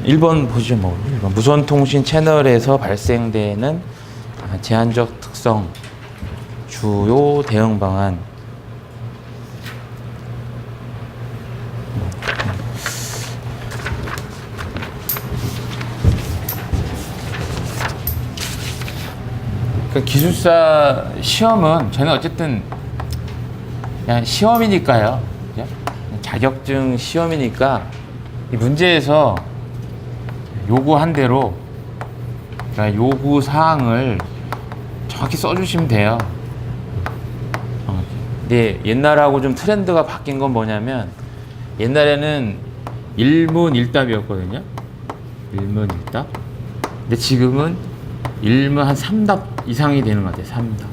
1번 보시죠. 뭐 1번 무선통신 채널에서 발생되는 제한적 특성 주요 대응 방안. 그 기술사 시험은 저는 어쨌든 그냥 시험이니까요. 그죠? 자격증 시험이니까 이 문제에서 요구한 대로 그러니까 요구 사항을 정확히 써주시면 돼요. 근데 옛날하고 좀 트렌드가 바뀐 건 뭐냐면 옛날에는 일문일답이었거든요. 일문일답. 근데 지금은 일문 한 3답 이상이 되는 것 같아요. 3답.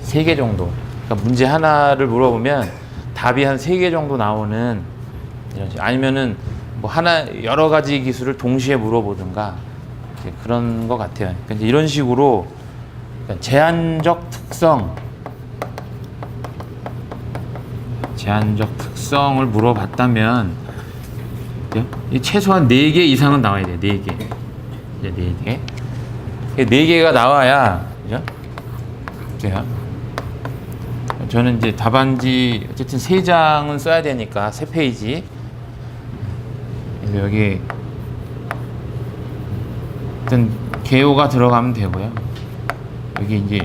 3개 정도. 그러니까 문제 하나를 물어보면 답이 한 3개 정도 나오는 이런 식으로. 아니면은 뭐 하나 여러 가지 기술을 동시에 물어보든가 그런 것 같아요. 그러니까 이런 식으로 제한적 특성을 물어봤다면 최소한 4개 이상은 나와야 돼요. 4개. 이제 4개. 4개가 나와야, 그죠? 그래요. 저는 이제 답안지 어쨌든 3장은 써야 되니까 3페이지. 그래서 여기 일단 개요가 들어가면 되고요. 여기 이제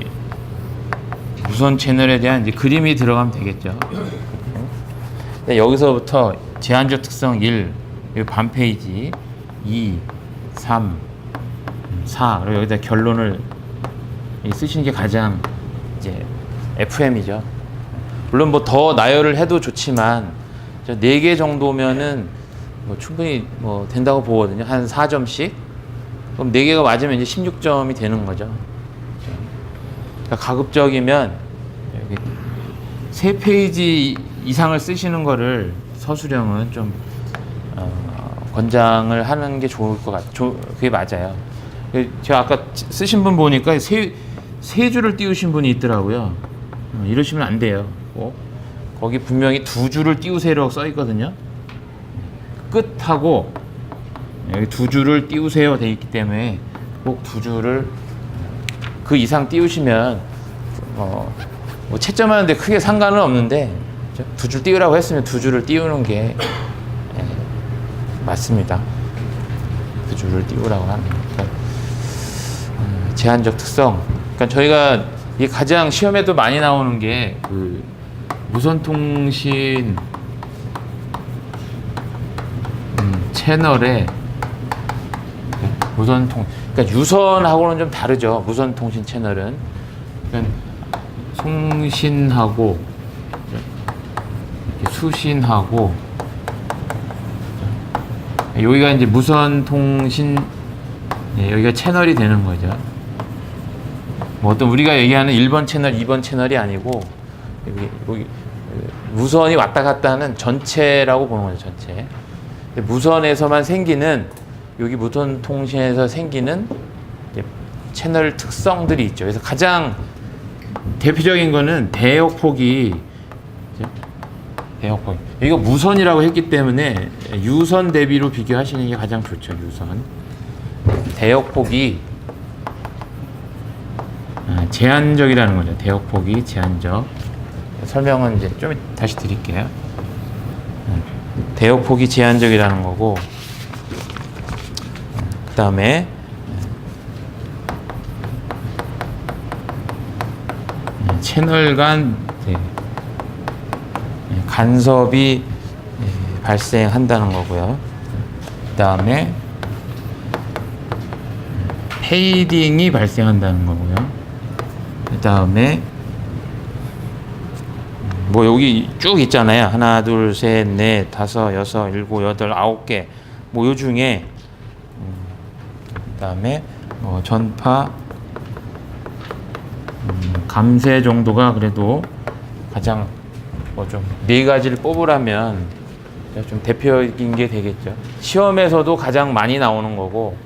무선 채널에 대한 이제 그림이 들어가면 되겠죠. 여기서부터 제한적 특성 1, 여기 반 페이지, 2, 3, 4, 그리고 여기다 결론을 쓰시는 게 가장 이제 FM이죠. 물론 뭐 더 나열을 해도 좋지만 4개 정도면은 뭐 충분히 뭐 된다고 보거든요. 한 4점씩. 그럼 4개가 맞으면 이제 16점이 되는 거죠. 그러니까 가급적이면 여기 3페이지 이상을 쓰시는 거를 서술형은 좀 권장을 하는 게 좋을 것 같아요. 그게 맞아요. 제가 아까 쓰신 분 보니까 세 줄을 띄우신 분이 있더라고요. 이러시면 안 돼요. 거기 분명히 2줄을 띄우세요라고 써 있거든요. 끝하고 여기 2줄을 띄우세요 돼 있기 때문에 꼭 2줄을 그 이상 띄우시면 뭐 채점하는데 크게 상관은 없는데 2줄 띄우라고 했으면 2줄을 띄우는 게 맞습니다. 2줄을 띄우라고 하는 거니까. 제한적 특성. 그러니까 저희가 이 가장 시험에도 많이 나오는 게 그 무선통신 채널에 그러니까 유선하고는 좀 다르죠. 무선통신 채널은 그러니까 송신하고 수신하고 여기가 이제 무선통신 여기가 채널이 되는 거죠. 뭐 어떤 우리가 얘기하는 1번 채널, 2번 채널이 아니고 여기 무선이 왔다 갔다 하는 전체라고 보는 거죠. 전체. 무선에서만 생기는 여기 무선통신에서 생기는 채널 특성들이 있죠. 그래서 가장 대표적인 거는 대역폭이 여기가 무선이라고 했기 때문에 유선 대비로 비교하시는 게 가장 좋죠. 유선. 대역폭이 제한적이라는 거죠. 대역폭이 제한적. 설명은 이제 좀 다시 드릴게요. 대역폭이 제한적이라는 거고, 그 다음에 채널 간 간섭이 발생한다는 거고요. 그 다음에 페이딩이 발생한다는 거고요. 그 다음에 뭐 여기 쭉 있잖아요. 하나, 둘, 셋, 넷, 다섯, 여섯, 일곱, 여덟, 9개. 뭐 요 중에 그다음에 전파 감쇄 정도가 그래도 가장 좀 4가지를 뽑으라면 좀 대표적인 게 되겠죠. 시험에서도 가장 많이 나오는 거고,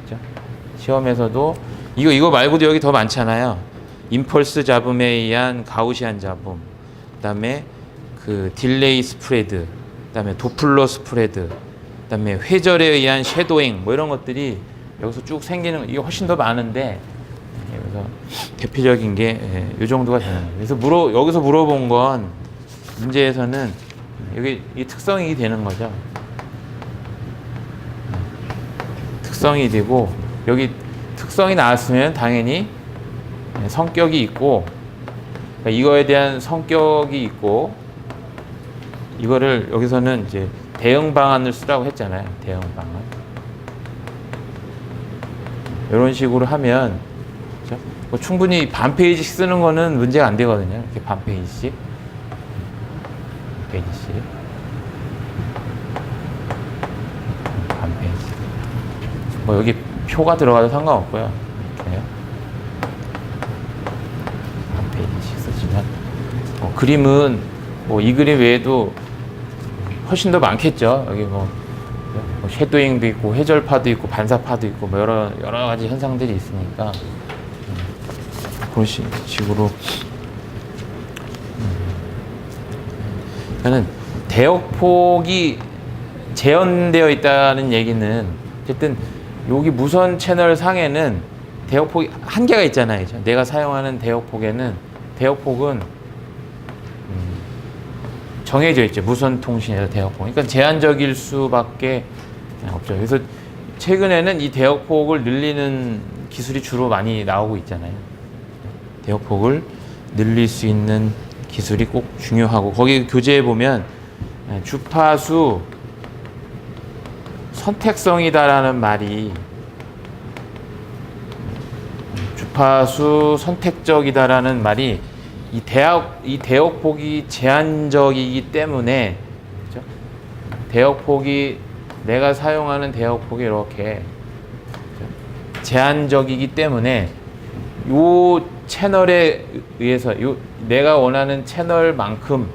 그렇죠? 시험에서도 이거 말고도 여기 더 많잖아요. 임펄스 잡음에 의한 가우시안 잡음, 그다음에 그 딜레이 스프레드, 그다음에 도플러 스프레드, 그다음에 회절에 의한 섀도잉 뭐 이런 것들이 여기서 쭉 생기는 이게 훨씬 더 많은데 그래서 대표적인 게 이 정도가 되는 거예요. 그래서 여기서 물어본 건 문제에서는 여기 이 특성이 되는 거죠. 특성이 되고 여기 특성이 나왔으면 당연히 성격이 있고 그러니까 이거에 대한 성격이 있고 이거를 여기서는 이제 대응 방안을 쓰라고 했잖아요. 대응 방안. 이런 식으로 하면 그렇죠? 뭐 충분히 반 페이지씩 쓰는 거는 문제가 안 되거든요. 이렇게 반 페이지씩. 반 페이지. 뭐 여기 표가 들어가도 상관없고요. 이렇게 반 페이지씩 쓰시면 그림은 뭐 이 그림 외에도 훨씬 더 많겠죠. 여기 뭐 섀도잉도 있고 회절파도 있고 반사파도 있고 뭐 여러 가지 현상들이 있으니까 그런 식으로 저는 대역폭이 재현되어 있다는 얘기는 어쨌든 여기 무선 채널 상에는 대역폭이 한계가 있잖아요. 내가 사용하는 대역폭은 정해져 있죠. 무선 통신에서 대역폭. 그러니까 제한적일 수밖에 없죠. 그래서 최근에는 이 대역폭을 늘리는 기술이 주로 많이 나오고 있잖아요. 대역폭을 늘릴 수 있는 기술이 꼭 중요하고 거기 교재에 보면 주파수 선택성이다라는 말이 주파수 선택적이다라는 말이 이 대역폭이 제한적이기 때문에 그렇죠? 대역폭이 내가 사용하는 대역폭이 이렇게 그렇죠? 제한적이기 때문에 요 채널에 의해서 내가 원하는 채널만큼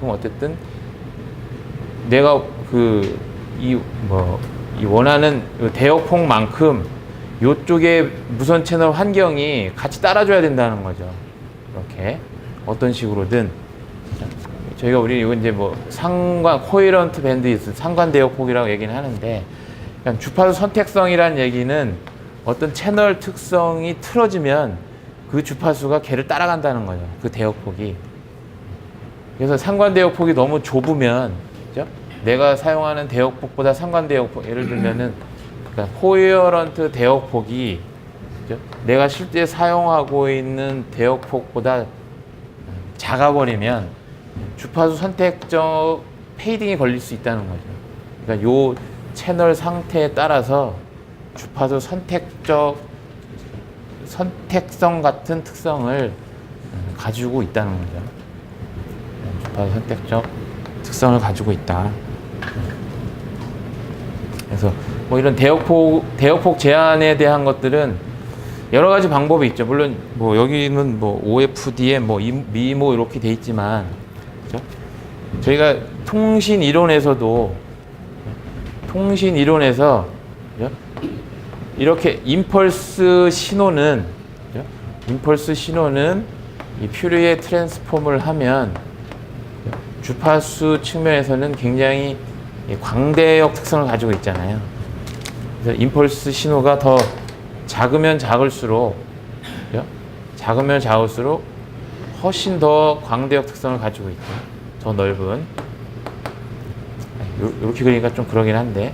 어쨌든 내가 이 원하는 대역폭만큼 요쪽의 무선 채널 환경이 같이 따라줘야 된다는 거죠. 이렇게 어떤 식으로든 저희가 이거 이제 뭐 코헤런트 밴드위스 상관 대역폭이라고 얘기는 하는데 주파수 선택성이란 얘기는 어떤 채널 특성이 틀어지면 그 주파수가 걔를 따라간다는 거죠. 그 대역폭이. 그래서 상관 대역폭이 너무 좁으면 그죠? 내가 사용하는 대역폭보다 상관 대역폭 예를 들면은 그러니까 코헤런트 대역폭이 그죠? 내가 실제 사용하고 있는 대역폭보다 작아버리면 주파수 선택적 페이딩이 걸릴 수 있다는 거죠. 그러니까 요 채널 상태에 따라서 주파수 선택성 같은 특성을 가지고 있다는 거죠. 주파수 선택적 특성을 가지고 있다. 그래서 뭐 이런 대역폭 제한에 대한 것들은 여러 가지 방법이 있죠. 물론 뭐 여기는 뭐 OFD에 뭐 미모 이렇게 돼 있지만 그렇죠? 저희가 통신 이론에서 그렇죠? 이렇게 임펄스 신호는 이 퓨리에 트랜스폼을 하면 주파수 측면에서는 굉장히 광대역 특성을 가지고 있잖아요. 그래서 임펄스 신호가 더 작으면 작을수록 훨씬 더 광대역 특성을 가지고 있죠. 더 넓은. 이렇게 그리니까 좀 그러긴 한데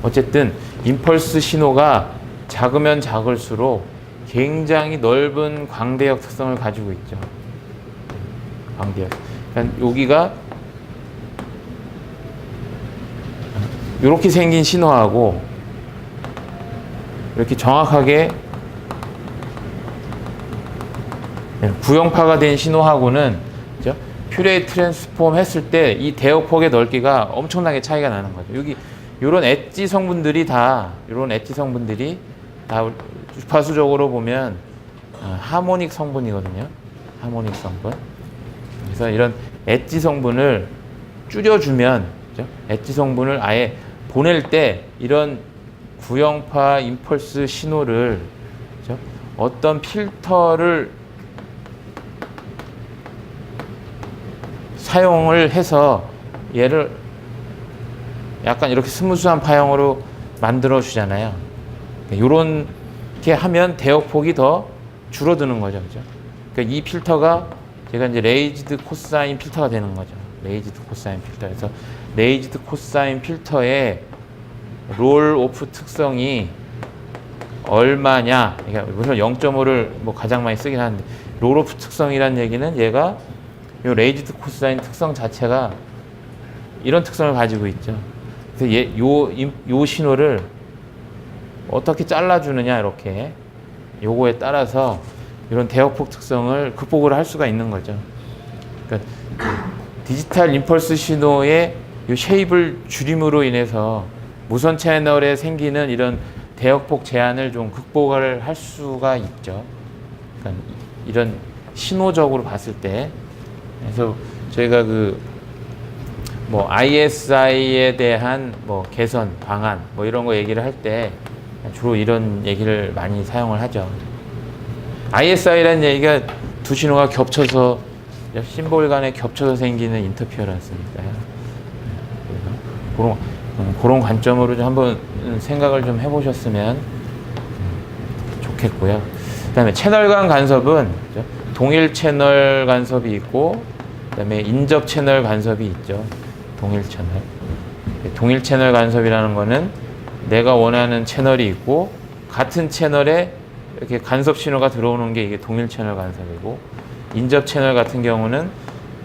어쨌든 임펄스 신호가 작으면 작을수록 굉장히 넓은 광대역 특성을 가지고 있죠. 광대역. 그러니까 여기가 이렇게 생긴 신호하고 이렇게 정확하게 구형파가 된 신호하고는 그죠? 퓨리에 트랜스폼 했을 때 이 대역폭의 넓이가 엄청나게 차이가 나는 거죠. 여기 이런 엣지 성분들이 다 주파수적으로 보면 하모닉 성분이거든요. 하모닉 성분. 그래서 이런 엣지 성분을 줄여주면, 그죠? 엣지 성분을 아예 보낼 때 이런 구형파 임펄스 신호를, 그죠? 어떤 필터를 사용을 해서 얘를 약간 이렇게 스무스한 파형으로 만들어 주잖아요. 요렇게 하면 대역폭이 더 줄어드는 거죠. 그죠? 그러니까 이 필터가 제가 이제 레이즈드 코사인 필터가 되는 거죠. 레이즈드 코사인 필터에서 레이즈드 코사인 필터의 롤 오프 특성이 얼마냐. 그러니까 물론 0.5를 뭐 가장 많이 쓰긴 하는데 롤 오프 특성이란 얘기는 얘가 요 레이즈드 코사인 특성 자체가 이런 특성을 가지고 있죠. 그래서 요 신호를 어떻게 잘라주느냐 이렇게 요거에 따라서 이런 대역폭 특성을 극복을 할 수가 있는 거죠. 그러니까 디지털 임펄스 신호의 이 쉐입을 줄임으로 인해서 무선 채널에 생기는 이런 대역폭 제한을 좀 극복을 할 수가 있죠. 그러니까 이런 신호적으로 봤을 때. 그래서 저희가 뭐 ISI에 대한 뭐 개선 방안 뭐 이런 거 얘기를 할 때 주로 이런 얘기를 많이 사용을 하죠. ISI라는 얘기가 두 신호가 겹쳐서 심볼 간에 겹쳐서 생기는 인터피어런스니까요. 그런 관점으로 좀 한번 생각을 좀 해보셨으면 좋겠고요. 그다음에 채널 간 간섭은 동일 채널 간섭이 있고, 그다음에 인접 채널 간섭이 있죠. 동일 채널. 동일 채널 간섭이라는 거는 내가 원하는 채널이 있고 같은 채널에 이렇게 간섭 신호가 들어오는 게 이게 동일 채널 간섭이고, 인접 채널 같은 경우는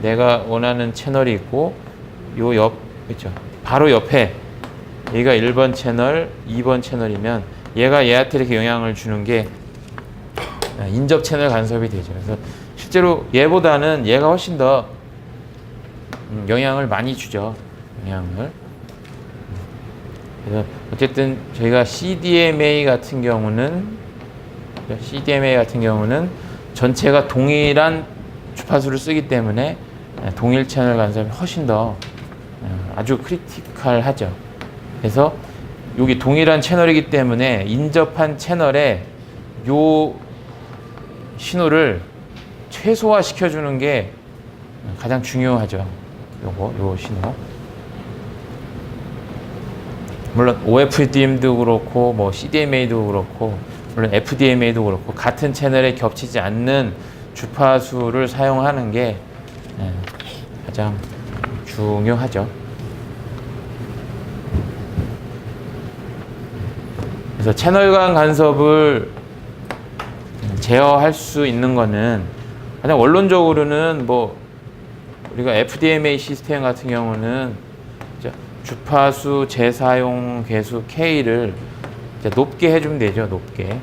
내가 원하는 채널이 있고 요 옆, 그렇죠? 바로 옆에 얘가 1번 채널, 2번 채널이면 얘가 얘한테 이렇게 영향을 주는 게 인접 채널 간섭이 되죠. 그래서 실제로 얘보다는 얘가 훨씬 더 영향을 많이 주죠. 영향을. 그래서 어쨌든 저희가 CDMA 같은 경우는 전체가 동일한 주파수를 쓰기 때문에 동일 채널 간섭이 훨씬 더 아주 크리티컬하죠. 그래서 여기 동일한 채널이기 때문에 인접한 채널에 요 신호를 최소화 시켜주는 게 가장 중요하죠. 요 신호. 물론 OFDM도 그렇고 뭐 CDMA도 그렇고 물론 FDMA도 그렇고 같은 채널에 겹치지 않는 주파수를 사용하는 게 가장 중요하죠. 그래서 채널 간 간섭을 제어할 수 있는 거는 가장 원론적으로는 뭐 우리가 FDMA 시스템 같은 경우는 주파수 재사용 개수 K를 높게 해주면 되죠. 높게.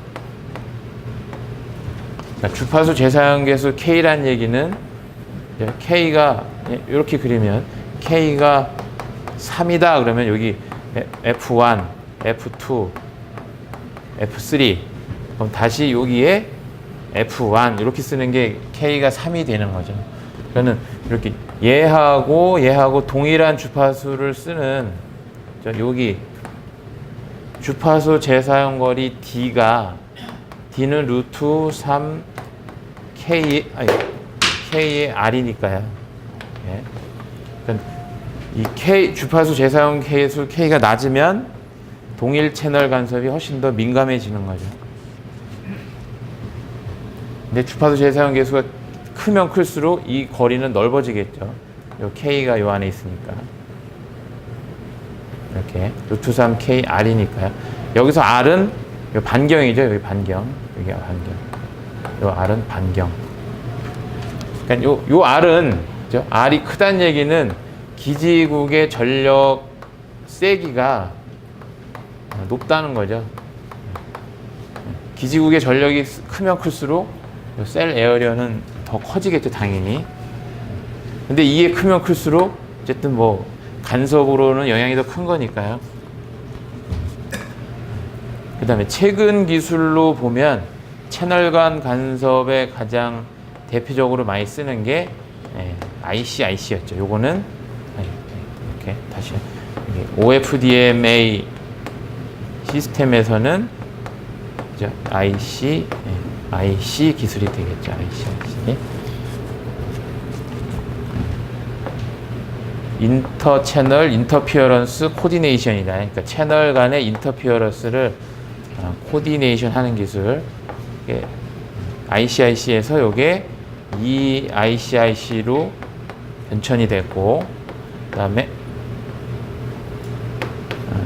그러니까 주파수 재사용 개수 K란 얘기는 K가 이렇게 그리면 K가 3이다 그러면 여기 F1, F2, F3 그럼 다시 여기에 F1 이렇게 쓰는 게 K가 3이 되는 거죠. 그러니까 이렇게 얘하고 동일한 주파수를 쓰는 여기 주파수 재사용 거리 D는 루트 3 K의 R이니까요. 예. 그러니까 이 주파수 재사용 개수 K가 낮으면 동일 채널 간섭이 훨씬 더 민감해지는 거죠. 근데 주파수 재사용 개수가 크면 클수록 이 거리는 넓어지겠죠. 요 K가 요 안에 있으니까. 이렇게 루트 3 K R이니까요. 여기서 R은 요 반경이죠. 여기 반경. 여기가 반경. 요 R은 반경. 그러니까 요 R은 그죠? R이 크다는 얘기는 기지국의 전력 세기가 높다는 거죠. 기지국의 전력이 크면 클수록 셀 에어리어는 더 커지겠죠, 당연히. 근데 이게 크면 클수록 어쨌든 뭐 간섭으로는 영향이 더 큰 거니까요. 그 다음에 최근 기술로 보면 채널 간 간섭에 가장 대표적으로 많이 쓰는 게 IC였죠. 요거는 이렇게 다시 OFDMA 시스템에서는 IC 기술이 되겠죠. IC. 인터 채널 인터피어런스 코디네이션이다. 그러니까 채널 간의 인터피어런스를 코디네이션 하는 기술. ICIC에서 요게 EICIC로 변천이 됐고, 그 다음에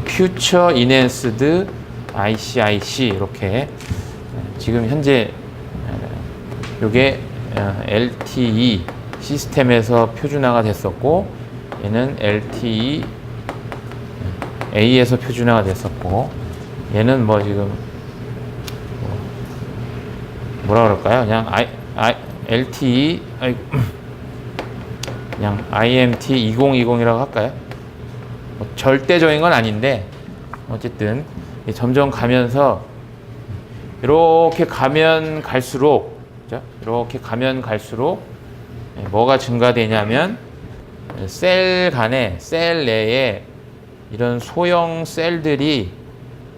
Future Enhanced ICIC 이렇게 지금 현재 요게 LTE 시스템에서 표준화가 됐었고, 얘는 LTE A에서 표준화가 됐었고, 얘는 뭐 지금 뭐라 그럴까요? 그냥 LTE 그냥 IMT 2020이라고 할까요? 뭐 절대적인 건 아닌데 어쨌든 점점 가면서 이렇게 가면 갈수록, 그죠? 이렇게 가면 갈수록 뭐가 증가되냐면 셀 내에 이런 소형 셀들이,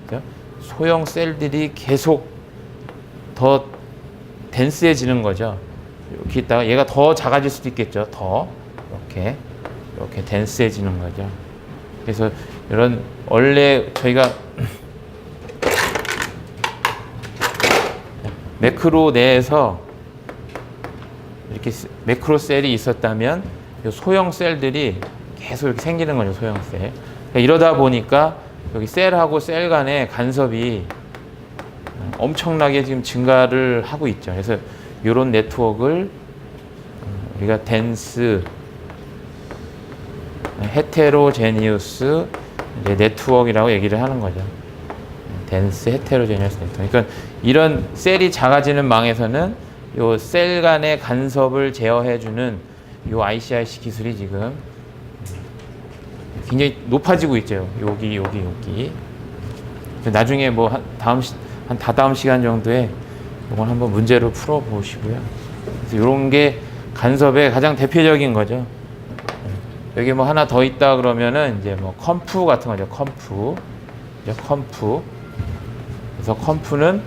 그죠? 소형 셀들이 계속 더 덴스해지는 거죠. 이렇게 있다가 얘가 더 작아질 수도 있겠죠. 더 이렇게 덴스해지는 거죠. 그래서 이런 원래 저희가 매크로 내에서 이렇게 매크로 셀이 있었다면 이 소형 셀들이 계속 이렇게 생기는 거죠. 소형 셀. 그러니까 이러다 보니까 여기 셀하고 셀 간의 간섭이 엄청나게 지금 증가를 하고 있죠. 그래서 이런 네트워크를 우리가 덴스 헤테로제니우스 네트워크라고 얘기를 하는 거죠. 덴스 헤테로제니우스 네트워크. 그러니까 이런 셀이 작아지는 망에서는 요 셀 간의 간섭을 제어해주는 요 ICIC 기술이 지금 굉장히 높아지고 있죠. 여기. 나중에 뭐 다다음 시간 정도에 이건 한번 문제로 풀어 보시고요. 그래서 이런 게 간섭의 가장 대표적인 거죠. 여기 뭐 하나 더 있다 그러면은 이제 뭐 컴프 같은 거죠. 컴프. 그래서 컴프는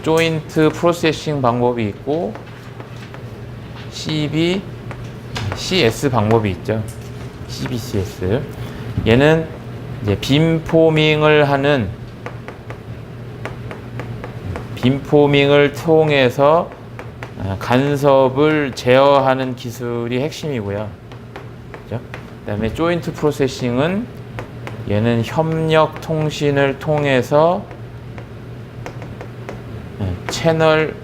조인트 프로세싱 방법이 있고 CS 방법이 있죠. CBCS. 얘는 이제 빔포밍을 통해서 간섭을 제어하는 기술이 핵심이고요. 그죠? 그다음에 조인트 프로세싱은 얘는 협력 통신을 통해서 채널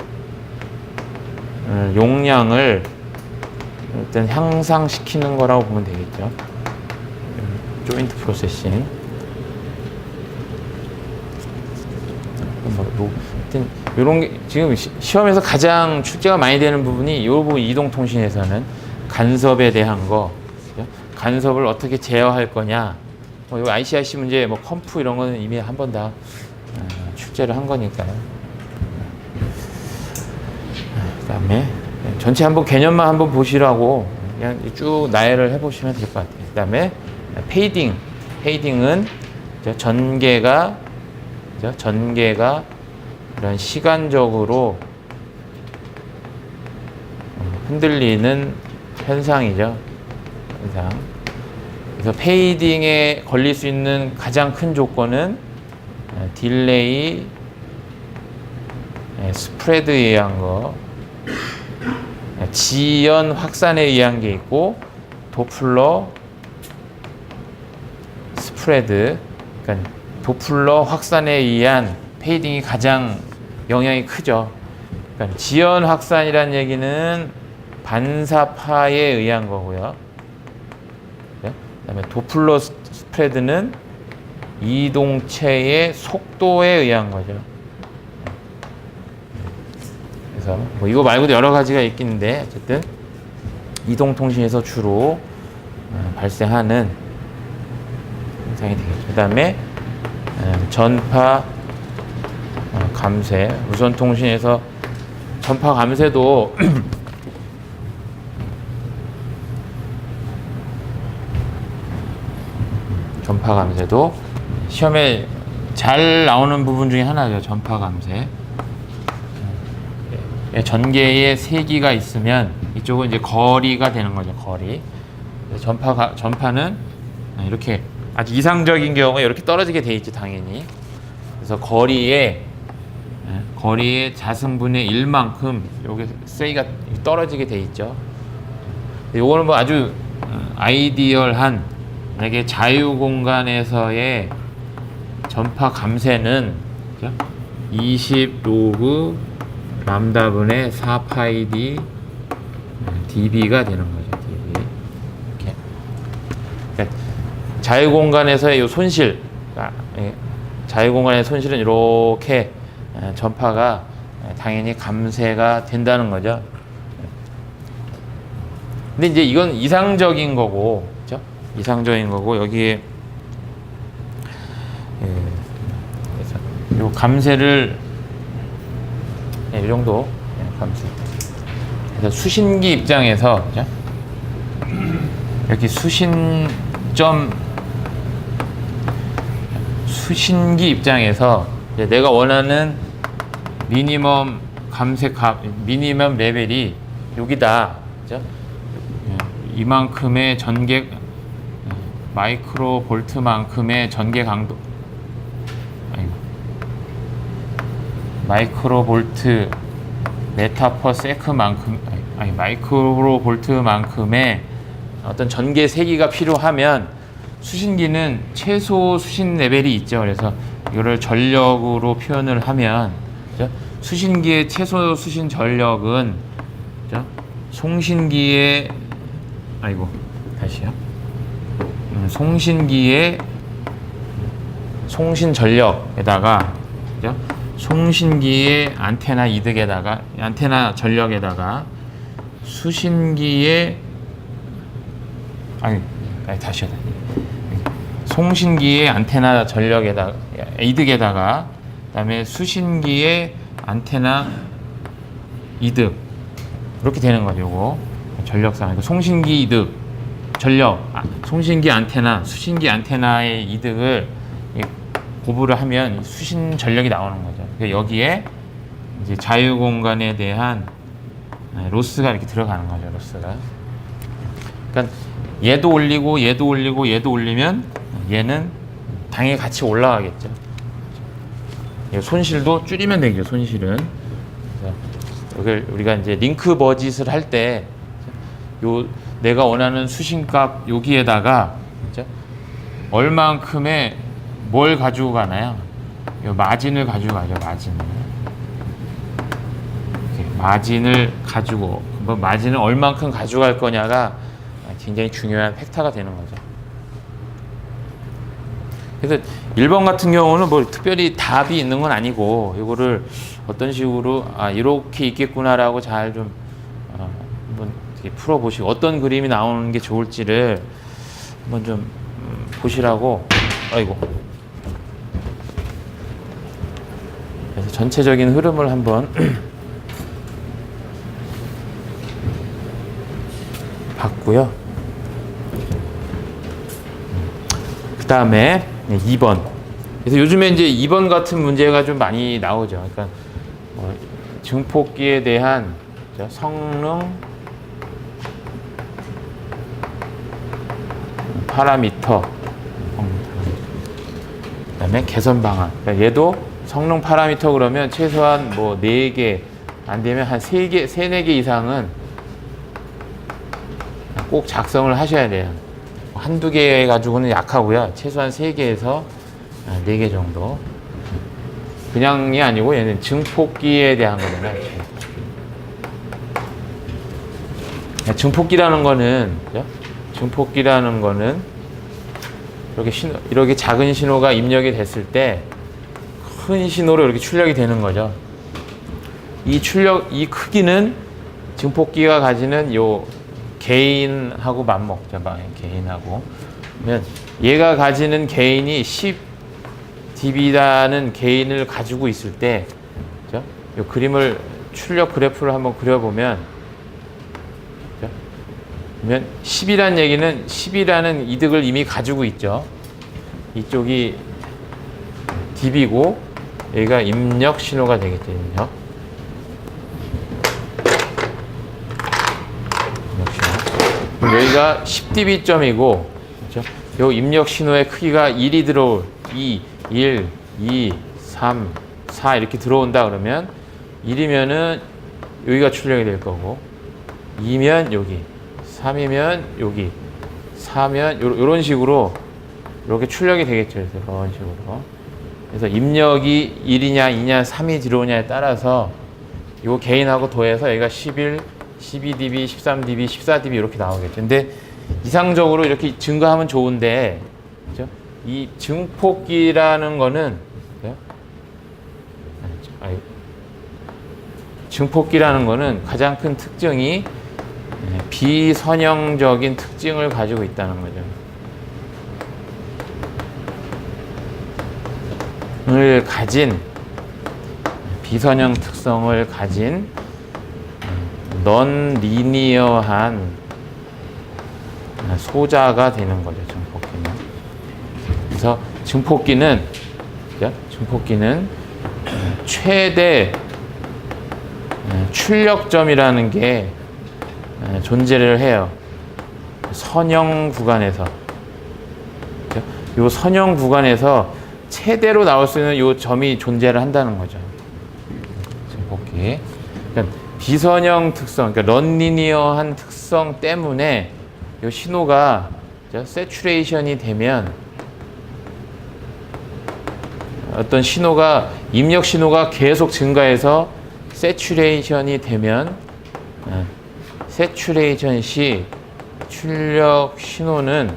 용량을 일단 향상시키는 거라고 보면 되겠죠. 조인트 프로세싱. 하여튼 이런 게 지금 시험에서 가장 출제가 많이 되는 부분이 이 부분, 이동통신에서는 간섭에 대한 거, 그죠? 간섭을 어떻게 제어할 거냐. 뭐 이 ICIC 문제, 뭐 컴프 이런 거는 이미 한 번 다 출제를 한 거니까요. 그다음에 전체 한번 개념만 한번 보시라고 그냥 쭉 나열을 해보시면 될 것 같아요. 그다음에 페이딩은 전개가 이런 시간적으로 흔들리는 현상이죠. 그래서 페이딩에 걸릴 수 있는 가장 큰 조건은 딜레이, 스프레드에 의한 거, 지연 확산에 의한 게 있고, 도플러, 스프레드. 그러니까 도플러 확산에 의한 페이딩이 가장 영향이 크죠. 그러니까 지연 확산이라는 얘기는 반사파에 의한 거고요. 그다음에 도플러 스프레드는 이동체의 속도에 의한 거죠. 그래서 뭐 이거 말고도 여러 가지가 있긴데 어쨌든 이동통신에서 주로 발생하는 현상이 되겠죠. 그다음에 전파 감쇄, 무선통신에서 전파 감쇄도 시험에 잘 나오는 부분 중에 하나죠. 전파 감쇄. 전개에 세기가 있으면 이쪽은 이제 거리가 되는 거죠. 거리. 전파는 이렇게 아주 이상적인 경우에 이렇게 떨어지게 돼 있지 당연히. 그래서 거리의 자승분의 1만큼 요게 세이가 떨어지게 돼 있죠. 요거는 뭐 아주 아이디얼한 만약에 자유 공간에서의 전파 감쇄는 20 로그 람다분의 4파이 d dB가 되는 거죠. dB. 이렇게. 그러니까 자유 공간에서의 요 손실, 자유 공간의 손실은 이렇게 전파가 당연히 감쇄가 된다는 거죠. 근데 이제 이건 이상적인 거고, 그렇죠? 이상적인 거고 여기에 그래서 요 감쇄를 이 정도 감쇄. 그래서 수신기 입장에서, 그렇죠? 이렇게 수신기 입장에서 내가 원하는 미니멈 미니멈 레벨이 여기다, 그죠? 이만큼의 전개 마이크로 볼트만큼의 전개 강도, 마이크로 볼트 메타 퍼 세크만큼, 마이크로 볼트만큼의 어떤 전개 세기가 필요하면 수신기는 최소 수신 레벨이 있죠. 그래서 이거를 전력으로 표현을 하면, 그죠? 수신기의 최소 수신 전력은, 그죠? 송신기의 송신기의 송신 전력에다가, 그죠? 송신기의 안테나 이득에다가, 안테나 전력에다가 수신기의 다시 하자. 송신기의 안테나 전력에다가 이득에다가 그다음에 수신기의 안테나 이득, 이렇게 되는 거죠. 요거 전력상 송신기 이득 전력, 송신기 안테나, 수신기 안테나의 이득을 고부를 하면 수신 전력이 나오는 거죠. 그러니까 여기에 이제 자유 공간에 대한 로스가 이렇게 들어가는 거죠. 로스가. 그러니까 얘도 올리고 얘도 올리고 얘도 올리면 얘는 당연히 같이 올라가겠죠. 손실도 줄이면 되죠. 손실은. 이걸 우리가 이제 링크 버짓을 할 때 요 내가 원하는 수신값 여기에다가, 그죠? 얼만큼의 뭘 가지고 가나요? 요 마진을 가지고 가죠. 마진을 가지고, 마진을 얼만큼 가져갈 거냐가 굉장히 중요한 팩터가 되는 거죠. 그래서 1번 같은 경우는 뭐 특별히 답이 있는 건 아니고, 이거를 어떤 식으로 이렇게 있겠구나라고 잘 좀 한번 풀어보시고, 어떤 그림이 나오는 게 좋을지를 한번 좀 보시라고. 그래서 전체적인 흐름을 한번 봤고요. 그 다음에 2번. 그래서 요즘에 이제 2번 같은 문제가 좀 많이 나오죠. 그러니까 증폭기에 대한 성능 파라미터, 그다음에 개선 방안. 그러니까 얘도 성능 파라미터 그러면 최소한 뭐 4개, 안 되면 한 3개, 4개 이상은 꼭 작성을 하셔야 돼요. 한두 개 가지고는 약하고요. 최소한 3개에서 4개 정도. 그냥이 아니고 얘는 증폭기에 대한 거잖아요. 증폭기라는 거는, 그죠? 증폭기라는 거는 이렇게 작은 신호가 입력이 됐을 때 큰 신호로 이렇게 출력이 되는 거죠. 이 크기는 증폭기가 가지는 요 게인하고 맞먹죠. 게인하고. 그러면 얘가 가지는 게인이 10 dB라는 게인을 가지고 있을 때, 그죠? 요 그림을 출력 그래프를 한번 그려보면, 그죠? 그러면 10이라는 얘기는 10이라는 이득을 이미 가지고 있죠. 이쪽이 dB고 여기가 입력 신호가 되겠죠. 입력 신호. 여기가 10dB점이고, 그렇죠? 요 입력 신호의 크기가 1이 들어올 2, 1, 2, 3, 4 이렇게 들어온다 그러면 1이면은 여기가 출력이 될 거고, 2면 여기, 3이면 여기, 4면 요런 식으로 이렇게 출력이 되겠죠. 그래서 이런 식으로. 그래서 입력이 1이냐 2냐 3이 들어오냐에 따라서 요 개인하고 더해서 여기가 11, 12dB, 13dB, 14dB 이렇게 나오겠죠. 근데 이상적으로 이렇게 증가하면 좋은데, 그렇죠? 이 증폭기라는 거는, 증폭기라는 거는 가장 큰 특징이 비선형적인 특징을 가지고 있다는 거죠. 을 가진, 비선형 특성을 가진 넌 리니어한 소자가 되는 거죠, 증폭기는. 그래서 증폭기는 최대 출력점이라는 게 존재를 해요. 선형 구간에서. 이 선형 구간에서 최대로 나올 수 있는 이 점이 존재를 한다는 거죠. 증폭기. 그러니까 비선형 특성, 그러니까 넌리니어한 특성 때문에 이 신호가 세츄레이션이 되면, 어떤 신호가, 입력 신호가 계속 증가해서 세츄레이션이 되면, 세츄레이션 시 출력 신호는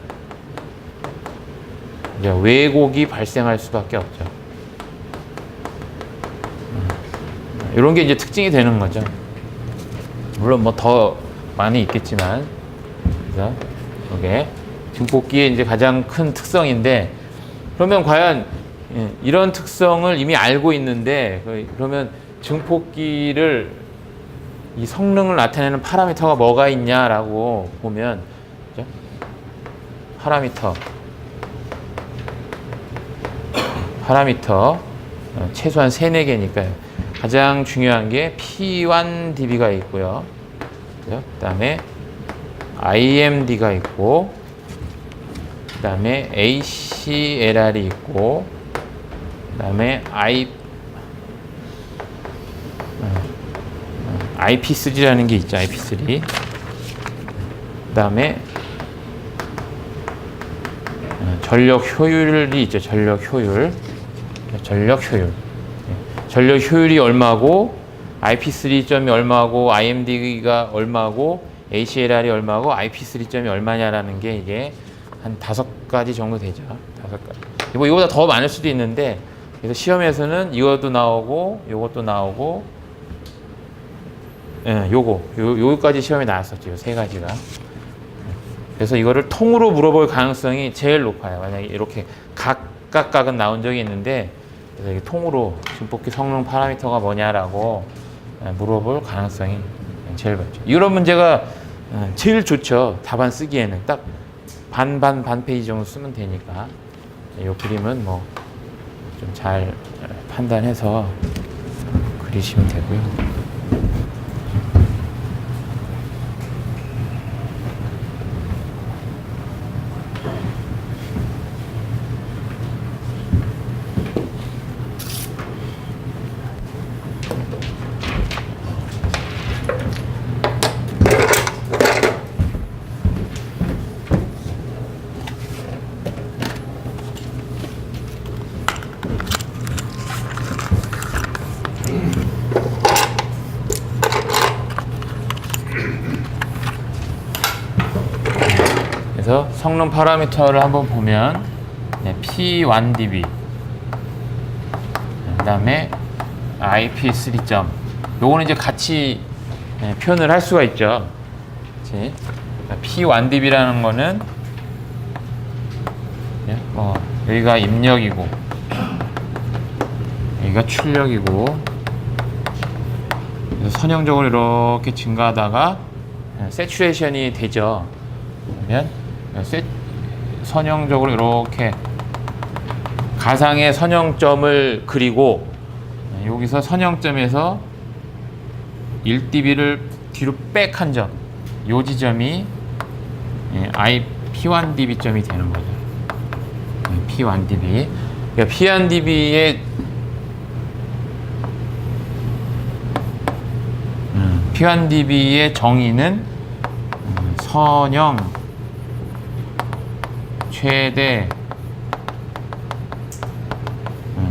이제 왜곡이 발생할 수밖에 없죠. 이런 게 이제 특징이 되는 거죠. 물론 뭐 더 많이 있겠지만, 그래서 이게 증폭기의 이제 가장 큰 특성인데, 그러면 과연 이런 특성을 이미 알고 있는데, 그러면 증폭기를 이 성능을 나타내는 파라미터가 뭐가 있냐라고 보면, 그죠? 파라미터 최소한 3, 4개니까요. 가장 중요한 게 P1dB가 있고요. 그 다음에 IMD가 있고, 그 다음에 ACLR이 있고, 그 다음에 IP3라는 게 있죠. IP3. 그 다음에 전력 효율이 있죠. 전력 효율. 전력 효율이 얼마고, IP3점이 얼마고, IMD가 얼마고, ACLR이 얼마고, IP3점이 얼마냐라는 게 이게 한 5가지 정도 되죠. 5가지. 뭐 이거보다 더 많을 수도 있는데, 그래서 시험에서는 이것도 나오고, 요것도 나오고, 요거까지 시험에 나왔었죠. 요 3가지가. 그래서 이거를 통으로 물어볼 가능성이 제일 높아요. 만약에 이렇게 각각은 나온 적이 있는데, 그래서 이게 통으로 증폭기 성능 파라미터가 뭐냐라고 물어볼 가능성이 제일 많죠. 이런 문제가 제일 좋죠. 답안 쓰기에는 딱 반 페이지 정도 쓰면 되니까. 이 그림은 뭐 좀 잘 판단해서 그리시면 되고요. 그래서 성능 파라미터를 한번 보면 P1dB, 그 다음에 IP3점, 요거는 이제 같이 표현을 할 수가 있죠. 그치? P1dB라는 거는 여기가 입력이고, 여기가 출력이고, 그래서 선형적으로 이렇게 증가하다가 세츄레이션이 되죠. 그러면 선형적으로 이렇게 가상의 선형점을 그리고, 여기서 선형점에서 1dB를 뒤로 백 한 점, 요 지점이 예, P1dB점이 되는 거죠. 예, P1dB. 그러니까 P1dB의 정의는 선형 최대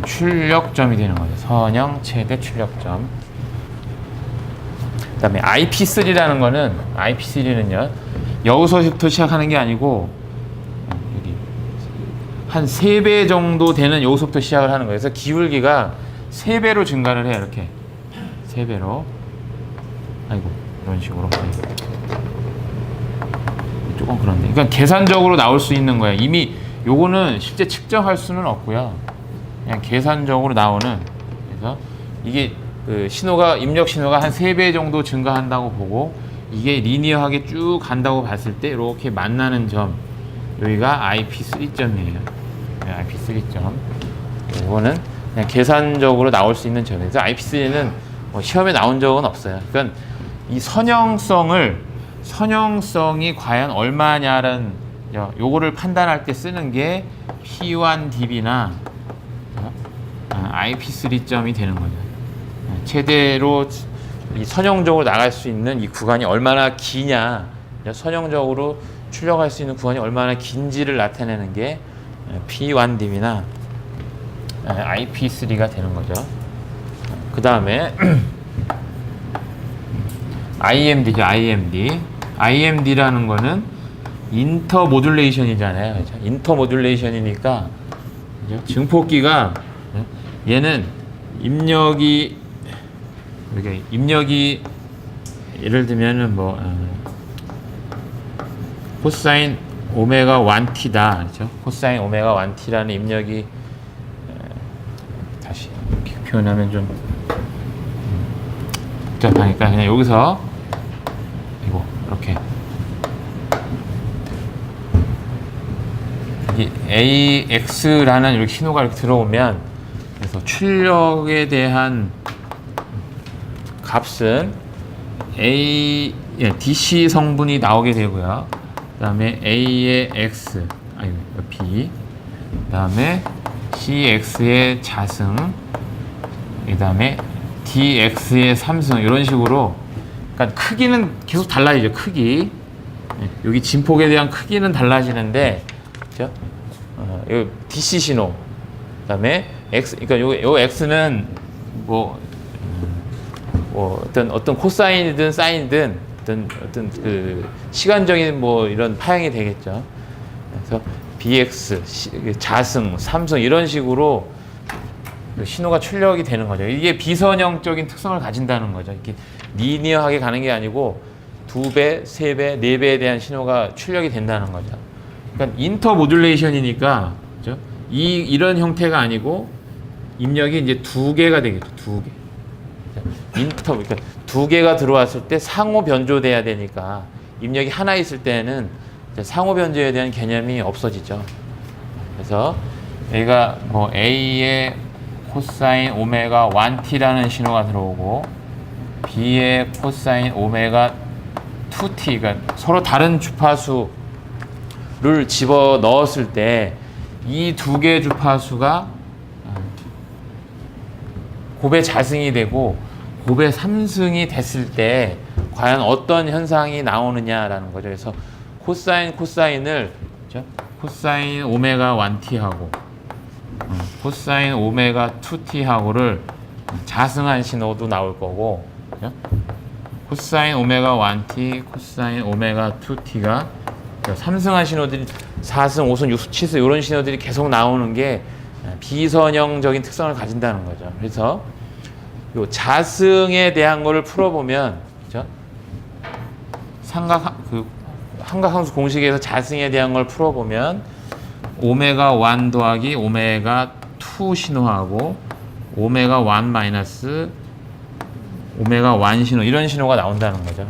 출력점이 되는 거죠. 선형 최대 출력점. 그 다음에 IP3라는 거는, IP3는요, 여기서부터 시작하는 게 아니고, 여기, 한 3배 정도 되는 여기서부터 시작을 하는 거예요. 그래서 기울기가 3배로 증가를 해요, 이렇게. 3배로. 아이고, 이런 식으로. 조금 그런데. 그러니까 계산적으로 나올 수 있는 거예요. 이미 요거는 실제 측정할 수는 없고요. 그냥 계산적으로 나오는. 그래서 이게 그 신호가, 입력 신호가 한 3배 정도 증가한다고 보고, 이게 리니어하게 쭉 간다고 봤을 때 이렇게 만나는 점, 여기가 IP3점이에요. IP3점. 이거는 그냥 계산적으로 나올 수 있는 점이에서 IP3는 뭐 시험에 나온 적은 없어요. 그러니까 이 선형성이 과연 얼마냐는 요거를 판단할 때 쓰는 게 P1dB나 IP3점이 되는 거죠. 최대로 이 선형적으로 나갈 수 있는 이 구간이 얼마나 기냐, 선형적으로 출력할 수 있는 구간이 얼마나 긴지를 나타내는 게 P1dB나 IP3가 되는 거죠. 그 다음에 IMD죠. IMD라는 거는 인터 모듈레이션이잖아요. 그렇죠? 인터 모듈레이션이니까, 그렇죠? 증폭기가, 얘는 입력이 예를 들면은 뭐 코사인 오메가 1t다, 그렇죠? 코사인 오메가 1t라는 입력이, 다시 이렇게 표현하면 좀 복잡하니까 그냥 여기서 이렇게 이 AX라는 이렇게 신호가 이렇게 들어오면, 그래서 출력에 대한 값은 DC 성분이 나오게 되고요. 그 다음에 A의 X, B, 그 다음에 CX의 자승, 그 다음에 DX의 삼승, 이런 식으로. 그러니까 크기는 계속 달라지죠. 크기. 여기 진폭에 대한 크기는 달라지는데, 그죠? 요 DC 신호, 그 다음에 X, 그러니까 요 X는 어떤 코사인이든 사인이든 어떤 그 시간적인 이런 파형이 되겠죠. 그래서 BX, 자승, 삼승, 이런 식으로 신호가 출력이 되는 거죠. 이게 비선형적인 특성을 가진다는 거죠. 이렇게 리니어하게 가는 게 아니고 2배, 3배, 4배에 대한 신호가 출력이 된다는 거죠. 그러니까 인터 모듈레이션이니까, 그렇죠? 이런 형태가 아니고 입력이 이제 2개가 되겠죠. 2개. 그러니까 2개가 들어왔을 때 상호 변조돼야 되니까, 입력이 하나 있을 때는 상호 변조에 대한 개념이 없어지죠. 그래서 여기가 A의 코사인 오메가 1t라는 신호가 들어오고, B의 코사인 오메가 2t, 그러니까 서로 다른 주파수를 집어 넣었을 때 이 2개 주파수가 곱의 자승이 되고 곱의 삼승이 됐을 때 과연 어떤 현상이 나오느냐라는 거죠. 그래서 코사인을, 그렇죠? 코사인 오메가 1t하고 코사인 오메가 2t하고를 자승한 신호도 나올 거고, 그렇죠? 코사인 오메가 1t, 코사인 오메가 2t가 삼승한 신호들이 4승, 5승, 6승, 7승 이런 신호들이 계속 나오는 게 비선형적인 특성을 가진다는 거죠. 그래서 요 자승에 대한 거를 풀어보면, 그죠? 삼각함수 공식에서 자승에 대한 걸 풀어보면 오메가 1 더하기 오메가 2 신호하고 오메가 1 마이너스 오메가 1 신호, 이런 신호가 나온다는 거죠.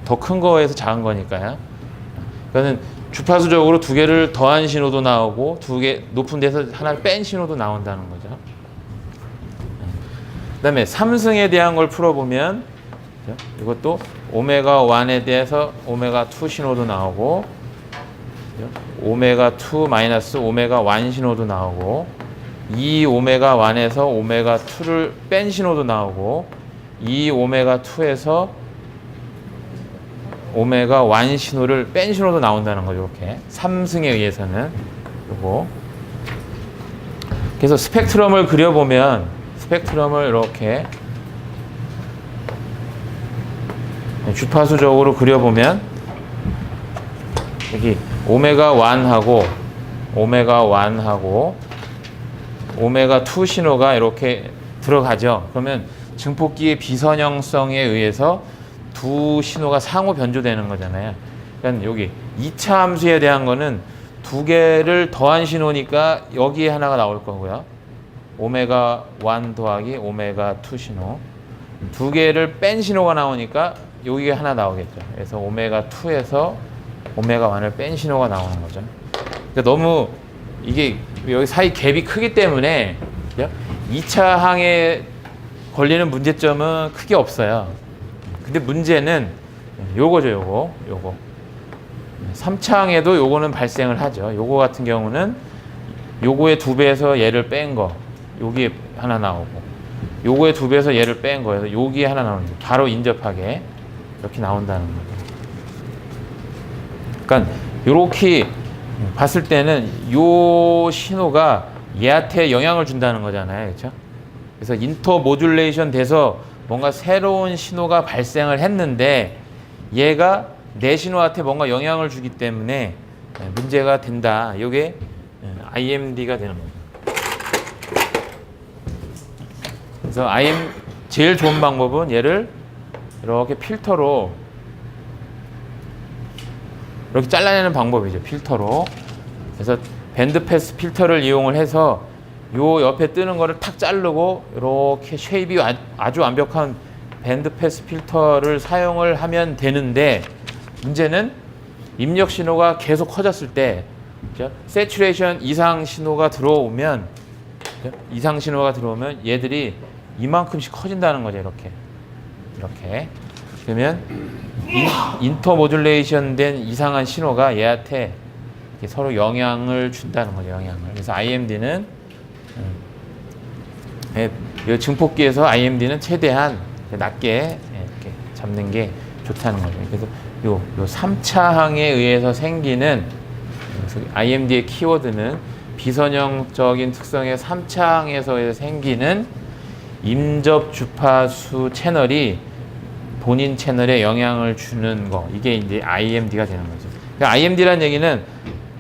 더 큰 거에서 작은 거니까요. 그러니까 주파수적으로 2개를 더한 신호도 나오고 2개 높은 데서 하나를 뺀 신호도 나온다는 거죠. 그 다음에 삼승에 대한 걸 풀어보면, 이것도 오메가 1에 대해서 오메가 2 신호도 나오고, 오메가 2 마이너스 오메가 1 신호도 나오고, 이 오메가 1에서 오메가 2를 뺀 신호도 나오고, 이 오메가 2에서 오메가 1 신호를 뺀 신호도 나온다는 거죠. 이렇게 3승에 의해서는 요거. 그래서 스펙트럼을 그려보면, 스펙트럼을 이렇게 주파수적으로 그려보면, 여기 오메가 1하고 오메가 1하고 오메가 2 신호가 이렇게 들어가죠. 그러면 증폭기의 비선형성에 의해서 두 신호가 상호 변조되는 거잖아요. 그러니까 여기 2차 함수에 대한 거는 두 개를 더한 신호니까 여기에 하나가 나올 거고요. 오메가 1 더하기 오메가 2 신호. 두 개를 뺀 신호가 나오니까 여기에 하나 나오겠죠. 그래서 오메가 2에서 오메가 1을 뺀 신호가 나오는 거죠. 그러니까 너무 이게 여기 사이 갭이 크기 때문에 2차 항에 걸리는 문제점은 크게 없어요. 근데 문제는 요거죠, 요거. 3차 항에도 요거는 발생을 하죠. 요거 같은 경우는 요거의 2배에서 얘를 뺀 거, 여기에 하나 나오고, 요거의 2배에서 얘를 뺀 거여서 여기에 하나 나오는 거죠. 바로 인접하게 이렇게 나온다는 거죠. 그러니까 요렇게 봤을 때는 요 신호가 얘한테 영향을 준다는 거잖아요. 그렇죠? 그래서 인터모듈레이션 돼서 뭔가 새로운 신호가 발생을 했는데 얘가 내 신호한테 뭔가 영향을 주기 때문에 문제가 된다. 이게 IMD가 되는 거죠. 그래서 제일 좋은 방법은 얘를 이렇게 필터로 이렇게 잘라내는 방법이죠. 필터로. 그래서 밴드패스 필터를 이용을 해서 요 옆에 뜨는 거를 탁 자르고 이렇게 쉐입이 아주 완벽한 밴드패스 필터를 사용을 하면 되는데, 문제는 입력 신호가 계속 커졌을 때, 그렇죠? 세츄레이션 이상 신호가 들어오면, 그렇죠? 이상 신호가 들어오면 얘들이 이만큼씩 커진다는 거죠. 이렇게. 그러면 인터모듈레이션 된 이상한 신호가 얘한테 서로 영향을 준다는 거죠. 그래서 IMD는 이 증폭기에서 IMD는 최대한 낮게 이렇게 잡는 게 좋다는 거죠. 그래서 요 3차 항에 의해서 생기는, 그래서 IMD의 키워드는 비선형적인 특성의 3차 항에서 생기는 임접 주파수 채널이 본인 채널에 영향을 주는 거, 이게 이제 IMD가 되는 거죠. 그러니까 IMD라는 얘기는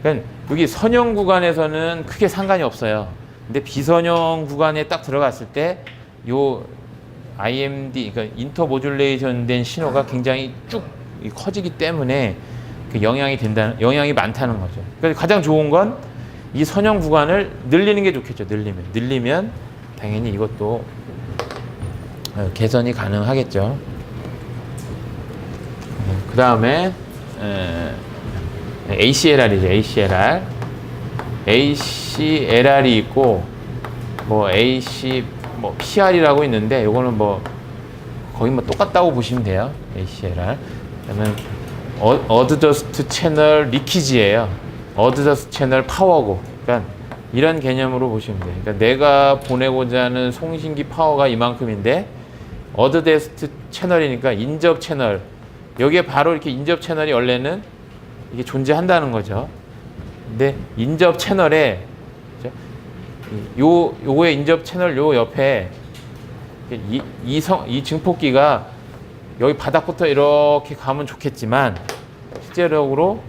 그러니까 여기 선형 구간에서는 크게 상관이 없어요. 근데 비선형 구간에 딱 들어갔을 때 요 IMD, 그러니까 인터모듈레이션 된 신호가 굉장히 쭉 커지기 때문에 그 영향이 많다는 거죠. 그러니까 가장 좋은 건 이 선형 구간을 늘리는 게 좋겠죠. 늘리면 당연히 이것도 개선이 가능하겠죠. 그 다음에 ACLR이죠. ACLR이 있고 PR이라고 있는데 요거는 거의 똑같다고 보시면 돼요. ACLR. 그러면 어드저스트 채널 리키지예요. 어드저스트 채널 파워고. 그러니까 이런 개념으로 보시면 돼요. 그러니까 내가 보내고자 하는 송신기 파워가 이만큼인데 어드저스트 채널이니까 인접 채널, 여기에 바로 이렇게 인접 채널이 원래는 이게 존재한다는 거죠. 근데 인접 채널에 요거의 인접 채널 요 옆에 이 증폭기가 여기 바닥부터 이렇게 가면 좋겠지만 실제적으로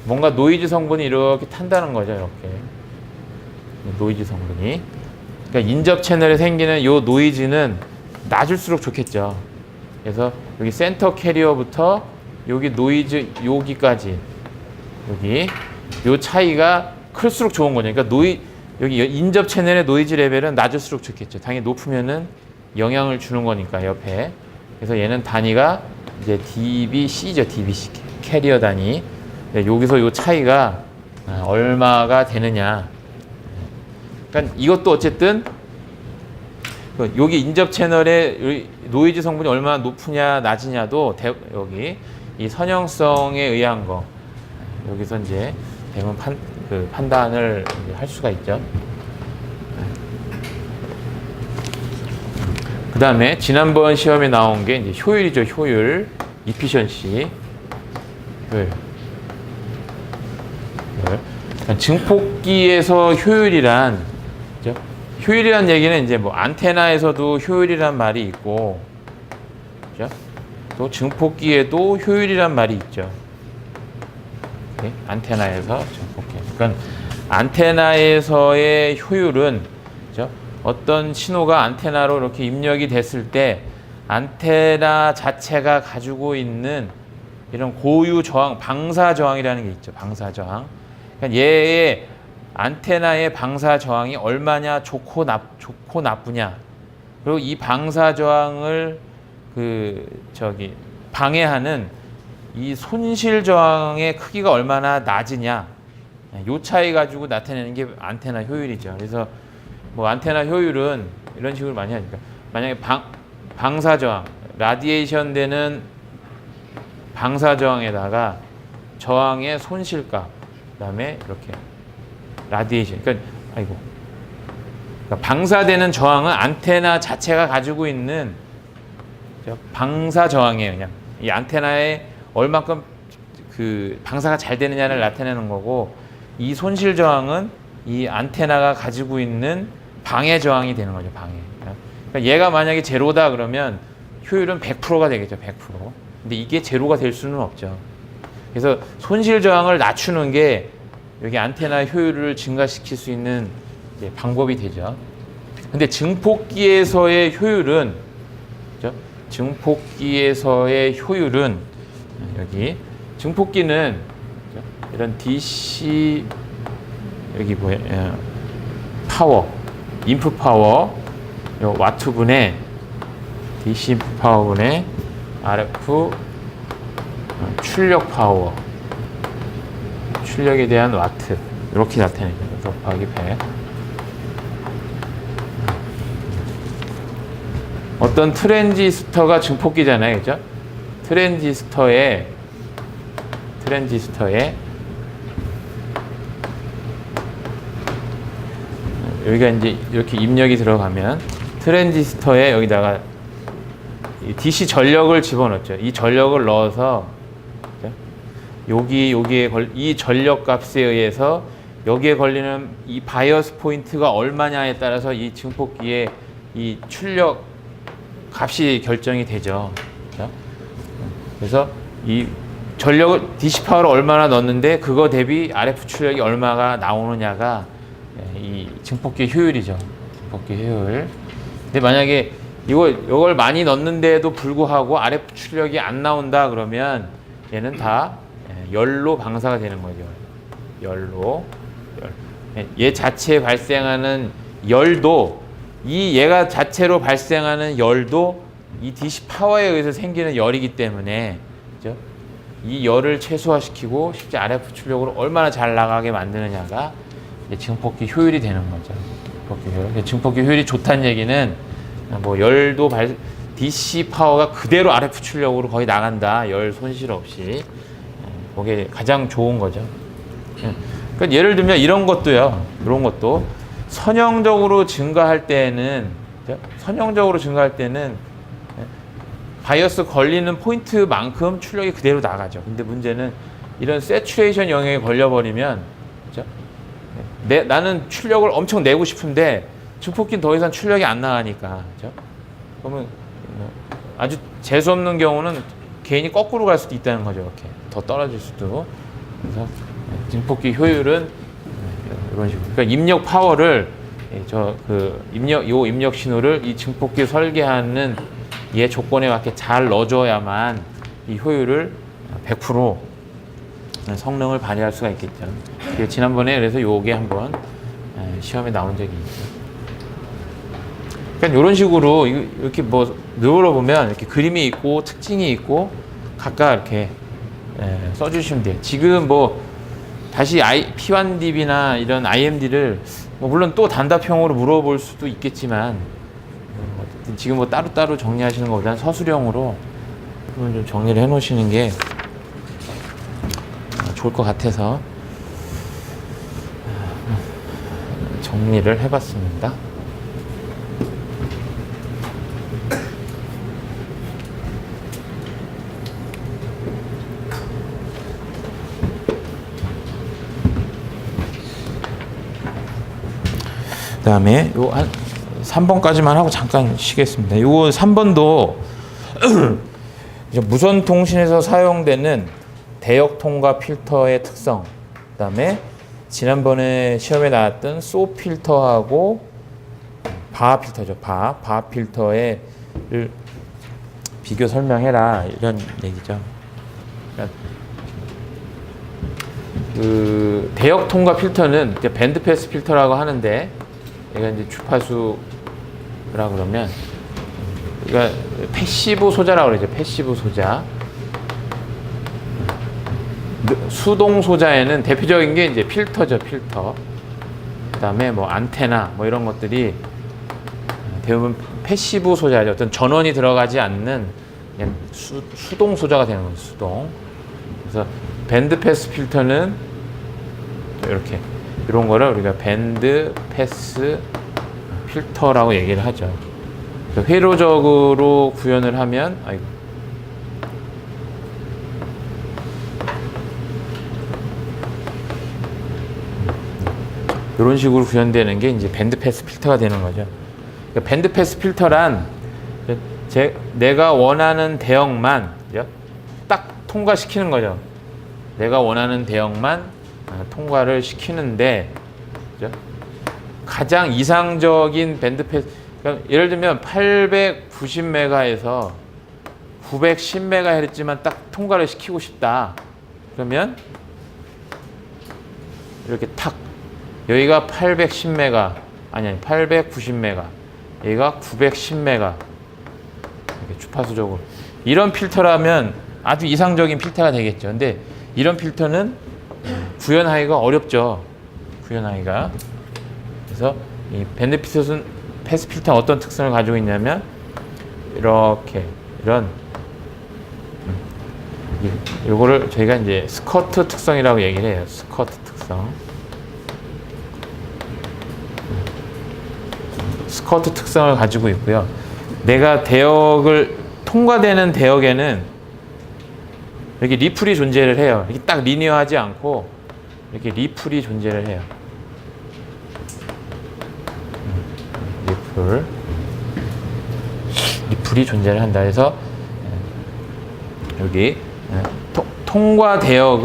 뭔가 노이즈 성분이 이렇게 탄다는 거죠. 이렇게 노이즈 성분이. 그러니까 인접 채널에 생기는 요 노이즈는 낮을수록 좋겠죠. 그래서 여기 센터 캐리어부터 여기 노이즈 여기까지 여기 요 차이가 클수록 좋은 거죠. 그러니까 여기 인접 채널의 노이즈 레벨은 낮을수록 좋겠죠. 당연히 높으면은 영향을 주는 거니까 옆에. 그래서 얘는 단위가 이제 DBC죠. DBC 캐리어 단위. 여기서 요 차이가 얼마가 되느냐. 그러니까 이것도 어쨌든 여기 인접 채널의 노이즈 성분이 얼마나 높으냐 낮으냐도 여기 이 선형성에 의한 거 여기서 이제 대부분 판단을 할 수가 있죠. 그 다음에 지난번 시험에 나온 게 이제 효율이죠. 효율, efficiency, 효율. 증폭기에서 효율이란, 그죠? 효율이란 얘기는 이제 뭐 안테나에서도 효율이란 말이 있고, 그죠? 또 증폭기에도 효율이란 말이 있죠. 네? 안테나에서 증폭기. 그러니까 안테나에서의 효율은, 그죠? 어떤 신호가 안테나로 이렇게 입력이 됐을 때 안테나 자체가 가지고 있는 이런 고유 저항, 방사 저항이라는 게 있죠. 방사 저항. 그러니까 얘의 안테나의 방사 저항이 얼마냐 좋고 나쁘냐. 그리고 이 방사 저항을 방해하는 이 손실 저항의 크기가 얼마나 낮으냐. 요 차이 가지고 나타내는 게 안테나 효율이죠. 그래서 뭐 안테나 효율은 이런 식으로 많이 하니까 만약에 방사 저항, 라디에이션 되는 방사 저항에다가 저항의 손실값, 그다음에 이렇게 라디에이션. 그러니까 방사되는 저항은 안테나 자체가 가지고 있는 방사 저항이에요. 그냥 이 안테나에 얼마큼 방사가 잘 되느냐를 나타내는 거고, 이 손실 저항은 이 안테나가 가지고 있는 방해 저항이 되는 거죠. 방해. 그러니까 얘가 만약에 제로다 그러면 효율은 100%가 되겠죠. 100%. 근데 이게 제로가 될 수는 없죠. 그래서 손실 저항을 낮추는 게 여기 안테나 효율을 증가시킬 수 있는 이제 방법이 되죠. 근데 증폭기에서의 효율은, 그죠? 증폭기에서의 효율은 여기 증폭기는, 그죠? 이런 DC 여기 파워, 인풋 파워, 요 와트분의 DC 인풋 파워분의 RF 출력 파워, 출력에 대한 와트 이렇게 나타내죠. 곱하기 100. 어떤 트랜지스터가 증폭기잖아요, 그죠? 트랜지스터에 여기가 이제 이렇게 입력이 들어가면 트랜지스터에 여기다가 DC 전력을 집어넣죠. 이 전력을 넣어서 이 전력 값에 의해서 여기에 걸리는 이 바이어스 포인트가 얼마냐에 따라서 이 증폭기의 이 출력 값이 결정이 되죠. 그래서 이 전력을 DC 파워를 얼마나 넣었는데 그거 대비 RF 출력이 얼마가 나오느냐가 이 증폭기 효율이죠. 증폭기 효율. 근데 만약에 이걸 많이 넣는데도 불구하고 RF 출력이 안 나온다 그러면 얘는 다 열로 방사가 되는 거죠. 열로. 얘 자체에 발생하는 열도, 얘가 자체로 발생하는 열도 이 DC 파워에 의해서 생기는 열이기 때문에, 그죠? 이 열을 최소화시키고 실제 RF 출력으로 얼마나 잘 나가게 만드느냐가 증폭기 효율이 되는 거죠. 증폭기 효율이 좋다는 얘기는 뭐 열도 DC 파워가 그대로 RF 출력으로 거의 나간다. 열 손실 없이. 그게 가장 좋은 거죠. 그러니까 예를 들면 이런 것도요. 이런 것도 선형적으로 증가할 때는 바이어스 걸리는 포인트만큼 출력이 그대로 나가죠. 근데 문제는 이런 세츄레이션 영역에 걸려버리면, 그죠? 나는 출력을 엄청 내고 싶은데 증폭기는 더 이상 출력이 안 나가니까, 그죠? 그러면 아주 재수 없는 경우는 개인이 거꾸로 갈 수도 있다는 거죠. 이렇게 더 떨어질 수도. 그래서 증폭기 효율은 이런 식으로. 그러니까 입력 파워를 입력 신호를 이 증폭기 설계하는 얘 조건에 맞게 잘 넣어줘야만 이 효율을 100% 성능을 발휘할 수가 있겠죠. 지난번에 그래서 요게 한번 시험에 나온 적이 있죠. 그러니까 이런 식으로 이렇게 뭐 늘어보면 이렇게 그림이 있고 특징이 있고 각각 이렇게 써주시면 돼요. 지금 뭐 다시 P1DB나 이런 IMD를 뭐 물론 또 단답형으로 물어볼 수도 있겠지만 지금 뭐 따로따로 정리하시는 것보다는 서술형으로 좀 정리를 해 놓으시는 게 좋을 것 같아서 정리를 해봤습니다. 그 다음에 요 한 3번까지만 하고 잠깐 쉬겠습니다. 요 3번도 무선 통신에서 사용되는 대역 통과 필터의 특성, 그 다음에 지난번에 시험에 나왔던 소 필터하고 바 필터죠. 바 필터의 비교 설명해라, 이런 얘기죠. 그러니까 그 대역 통과 필터는 밴드 패스 필터라고 하는데, 얘가 이제 주파수라 그러면, 그러니까 패시브 소자라고 그러죠. 패시브 소자. 수동 소자에는 대표적인 게 이제 필터죠. 필터. 그다음에 뭐 안테나 뭐 이런 것들이 대부분 패시브 소자죠. 어떤 전원이 들어가지 않는 그냥 수동 소자가 되는 거죠. 수동. 그래서 밴드 패스 필터는 이렇게 이런 거를 우리가 밴드 패스 필터라고 얘기를 하죠. 회로적으로 구현을 하면, 이런 식으로 구현되는 게 이제 밴드 패스 필터가 되는 거죠. 그러니까 밴드 패스 필터란 내가 원하는 대역만 딱 통과시키는 거죠. 내가 원하는 대역만 통과를 시키는데, 그죠? 가장 이상적인 밴드 패스, 그러니까 예를 들면 890메가에서 910메가헤르츠만 딱 통과를 시키고 싶다. 그러면 이렇게 탁, 여기가 810메가, 아니 890메가, 여기가 910메가, 이렇게 주파수적으로 이런 필터라면 아주 이상적인 필터가 되겠죠. 근데 이런 필터는 구현하기가 어렵죠. 구현하기가. 그래서 이 밴드 패스 필터는 어떤 특성을 가지고 있냐면, 이렇게 이런 요거를 저희가 이제 스커트 특성이라고 얘기를 해요. 스커트 특성. 스커트 특성을 가지고 있고요. 내가 대역을 통과되는 대역에는 여기 리플이 존재를 해요. 이렇게 딱 리니어하지 않고 이렇게 리플이 존재를 해요. 리플이 존재를 한다. 그래서 여기 통과 대역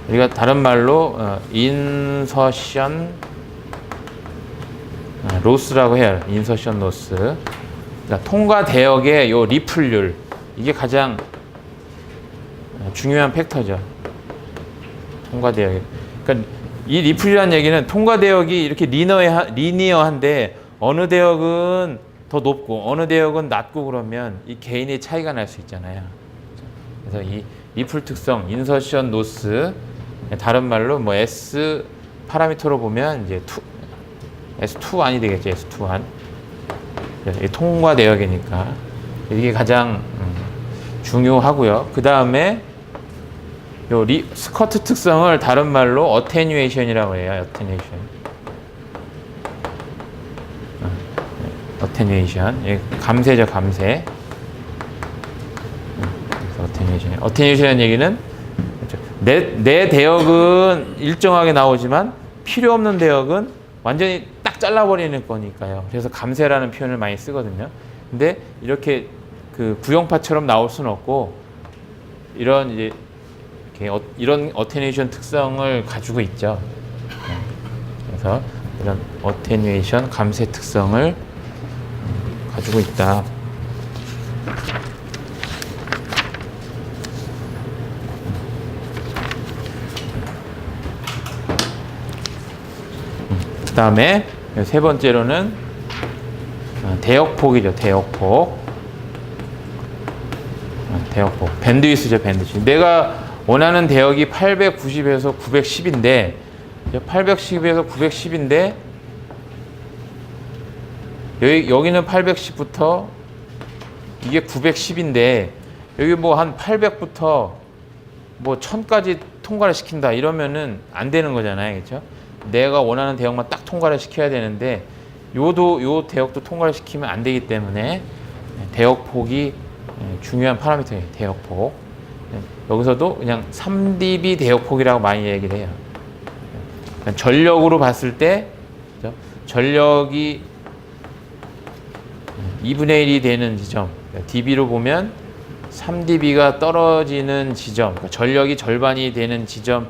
우리가 다른 말로 인서션 로스라고 해요. 인서션 로스. 그러니까 통과 대역의 요 리플률, 이게 가장 중요한 팩터죠. 통과 대역. 그러니까 이 리플이라는 얘기는 통과 대역이 이렇게 리니어한데 어느 대역은 더 높고 어느 대역은 낮고 그러면 이 개인의 차이가 날 수 있잖아요. 그래서 이 리플 특성, 인서션 로스, 다른 말로 뭐 S 파라미터로 보면 이제 S21이 되겠죠. S21. 통과 대역이니까 이게 가장 중요하고요. 그 다음에 요 스커트 특성을 다른 말로 어테뉴에이션이라고 해요. 어테뉴에이션. 감쇄죠, 감쇄. 어테뉴에이션이라는 얘기는 내 대역은 일정하게 나오지만 필요 없는 대역은 완전히 딱 잘라버리는 거니까요. 그래서 감쇄라는 표현을 많이 쓰거든요. 근데 이렇게 그 구형파처럼 나올 수는 없고, 이런 어테뉴에이션 특성을 가지고 있죠. 그래서 이런 어테뉴에이션, 감쇄 특성을 가지고 있다. 그 다음에 세 번째로는 대역폭이죠. 대역폭. 밴드위스죠. 밴드위스. 내가 원하는 대역이 890에서 910인데 810에서 910인데 여기는 810부터 이게 910인데 여기 뭐 한 800부터 뭐 1000까지 통과를 시킨다 이러면은 안 되는 거잖아요. 그렇죠? 내가 원하는 대역만 딱 통과를 시켜야 되는데 요 대역도 통과를 시키면 안 되기 때문에 대역폭이 중요한 파라미터예요. 대역폭. 여기서도 그냥 3dB 대역폭이라고 많이 얘기를 해요. 전력으로 봤을 때 전력이 2분의 1이 되는 지점, dB로 보면 3dB가 떨어지는 지점, 그러니까 전력이 절반이 되는 지점,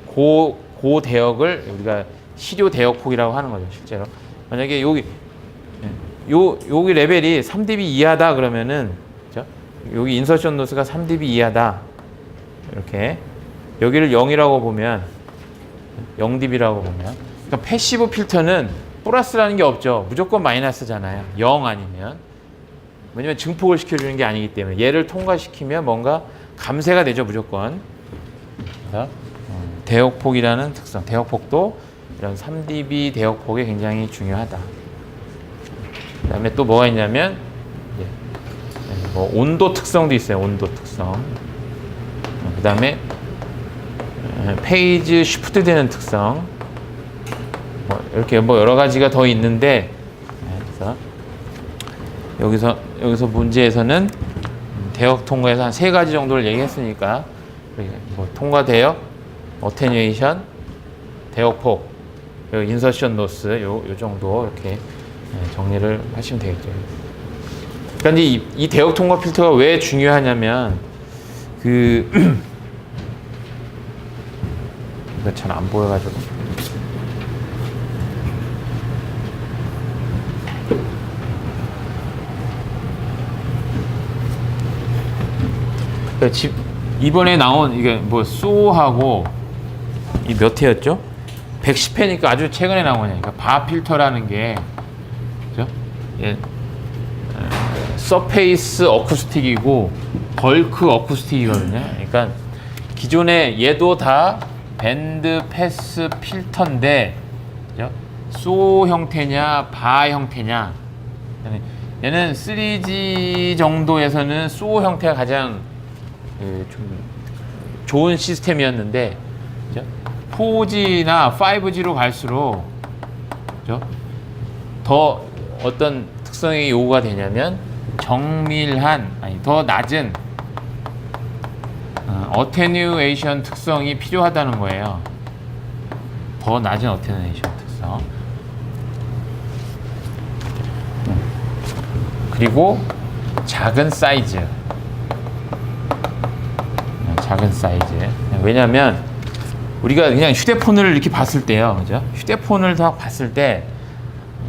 고 대역을 우리가 시료 대역폭이라고 하는 거죠, 실제로. 만약에 여기 레벨이 3dB 이하다 그러면은, 그렇죠? 여기 인서션 노스가 3dB 이하다. 이렇게 여기를 0이라고 보면 0dB라고 보면, 그러니까 패시브 필터는 플러스라는 게 없죠. 무조건 마이너스잖아요. 0 아니면. 왜냐면 증폭을 시켜주는 게 아니기 때문에 얘를 통과시키면 뭔가 감쇄가 되죠, 무조건. 그래서 대역폭이라는 특성, 대역폭도 이런 3dB 대역폭이 굉장히 중요하다. 그 다음에 또 뭐가 있냐면 뭐 온도 특성도 있어요. 온도 특성. 그 다음에 페이지 쉬프트 되는 특성. 이렇게 뭐 여러 가지가 더 있는데, 그래서 여기서 문제에서는 대역 통과에서 한 3가지 정도를 얘기했으니까 뭐 통과 대역, 어테뉴에이션, 대역폭, 인서션 로스 요 정도 이렇게 정리를 하시면 되겠죠. 그러니까 이 대역 통과 필터가 왜 중요하냐면 이거 잘 안 보여가지고. 이번에 나온 이게 뭐 소하고 이 몇 회였죠? 110회니까 아주 최근에 나온 거니까 바 필터라는 게, 그죠? 서페이스 어쿠스틱이고 벌크 어쿠스틱이거든요. 그러니까 기존에 얘도 다 밴드 패스 필터인데, 그죠? 소 형태냐 바 형태냐. 얘는 3G 정도에서는 소 형태가 가장 좀 좋은 시스템이었는데, 그죠? 4G나 5G로 갈수록, 그죠? 더 어떤 특성이 요구가 되냐면 더 낮은 어테뉴에이션 특성이 필요하다는 거예요. 더 낮은 어테뉴에이션 특성. 그리고 작은 사이즈. 왜냐면 우리가 그냥 휴대폰을 이렇게 봤을 때요, 그죠? 휴대폰을 딱 봤을 때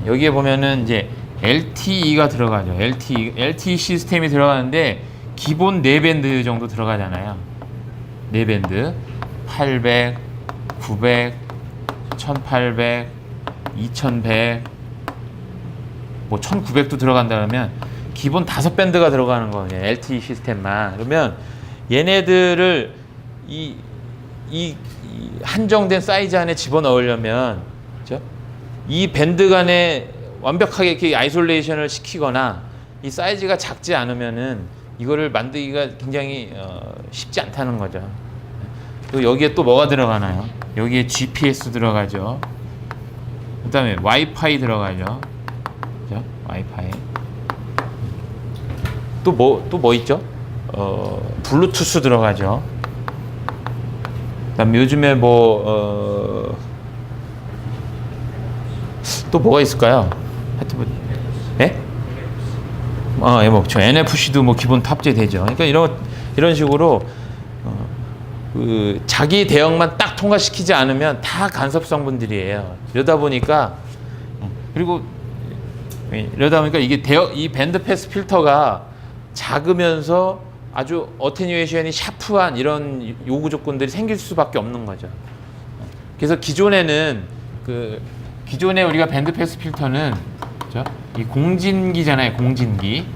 여기에 보면은 이제 LTE가 들어가죠. LTE 시스템이 들어가는데 기본 4밴드 정도 들어가잖아요. 4밴드 800, 900, 1800, 2100, 뭐 1900도 들어간다 그러면 기본 5밴드가 들어가는 거예요. LTE 시스템만. 그러면 얘네들을 이 한정된 사이즈 안에 집어넣으려면, 그렇죠? 이 밴드 간에 완벽하게 이렇게 아이솔레이션을 시키거나 이 사이즈가 작지 않으면은 이거를 만들기가 굉장히 쉽지 않다는 거죠. 그리고 여기에 또 뭐가 들어가나요? 여기에 GPS 들어가죠. 그 다음에 와이파이 들어가죠. 그죠? 와이파이. 또 뭐 있죠? 블루투스 들어가죠. 그다음 요즘에 또 뭐가 있을까요? 하여튼 네? 뭐 저 NFC도 뭐 기본 탑재되죠. 그러니까 이런 식으로 자기 대역만 딱 통과시키지 않으면 다 간섭 성분들이에요. 이러다 보니까 이게 이 밴드 패스 필터가 작으면서 아주 어테뉴에이션이 샤프한 이런 요구 조건들이 생길 수밖에 없는 거죠. 그래서 기존에 우리가 밴드 패스 필터는, 그렇죠? 이 공진기잖아요. 공진기.